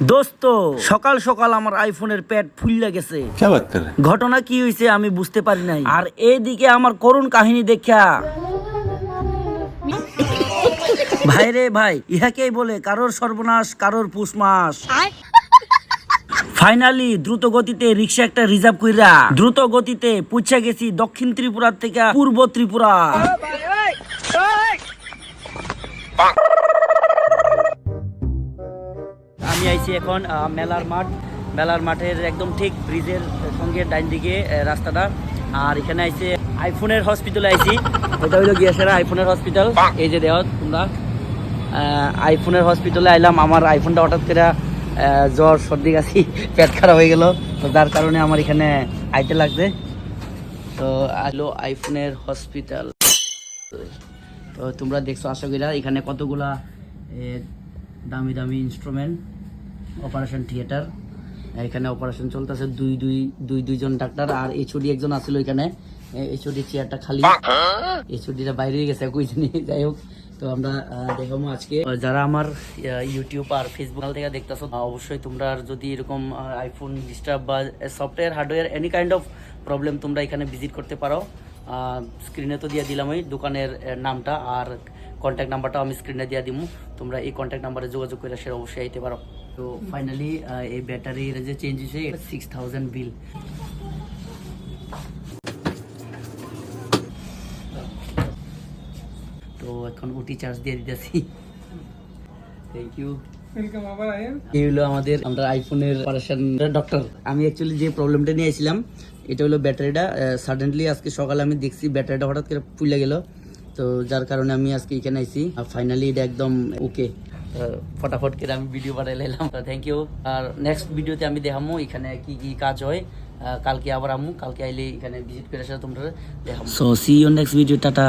দোস্ত সকাল সকাল আমার আইফোনের পেট ফুললে গেছে। ঘটনা কি হয়েছে আমি বুঝতে পারি নাই, আর এদিকে আমার করুণ কাহিনী দেখা ভাই রে ভাই, ইহাকেই বলে কারোর সর্বনাশ কারোর পুষ মাস। ফাইনালি দ্রুত গতিতে রিক্সা একটা রিজার্ভ কইরা দ্রুত গতিতে পৌঁছে গেছি দক্ষিণ ত্রিপুরা থেকে পূর্ব ত্রিপুরা। আমি আইছি এখন মেলার মাঠের একদম ঠিক ব্রিজের সঙ্গে ডাইন দিকে রাস্তাটা। আর এখানে আইছে আইফোনের হসপিটালে আইছি। এটা হইলো গিয়েছে আইফোনের হসপিটাল। এই যে দেখো তোমরা, আইফোনের হসপিটালে আইলাম। আমার আইফোনটা হঠাৎ করে জ্বর সর্দি কাশি পেট খারাপ হয়ে গেল, তো যার কারণে আমার এখানে আইতে লাগছে। তো আইলো আইফোনের হসপিটাল। তো তোমরা দেখছো আশা করি এখানে কতগুলা দামি দামি ইনস্ট্রুমেন্ট, অপারেশন থিয়েটার। এখানে অপারেশন চলতেছে, দুইজন ডাক্তার আর এইচওডি একজন আছিল এখানে। এইচওডি চেয়ারটা খালি, এইচওডিটা বাইরে গেছে কই জানি। যাই হোক, তো আমরা দেখাবো আজকে। যারা আমার ইউটিউব আর ফেসবুক থেকে দেখতেছো, অবশ্যই তোমরা যদি এরকম আইফোন ডিস্টার্ব বা software hardware any kind of problem, তোমরা এখানে ভিজিট করতে পারো। স্ক্রিনে তো দিয়ে দিলাম ওই দোকানের নামটা, আর কন্ট্যাক্ট নাম্বারটাও আমি স্ক্রিনে দিয়ে দিব। তোমরা এই কন্ট্যাক্ট নাম্বারে যোগাযোগ করে সেটা অবশ্যই আইতে পারো। তো ফাইনালি এই ব্যাটারির যে চেঞ্জ হয়েছে 6000 বিল। তো এখন ওটি চার্জ দিয়ে দিতেছি। Thank you. এই হলো আমরা আইফোনের অপারেশন ডক্টর। আমি অ্যাকচুয়ালি যে প্রবলেমটা নিয়ে আসছিলাম, এটা হলো ব্যাটারিটা। সাডেনলি আজকে সকালে আমি দেখছি ব্যাটারিটা হঠাৎ করে ফুলে গেল, তো যার কারণে আমি আজকে এখানে আইছি। ফাইনালি এটা একদম ওকে। ফটাফট করে আমি ভিডিও বানাইলাম। Thank you. আর নেক্সট ভিডিওতে আমি দেখাবো এখানে কি কি কাজ হয়। কালকে আবার কালকে আইলে এখানে ভিজিট করে তোমরা দেখাবো। So see you next video. Tata.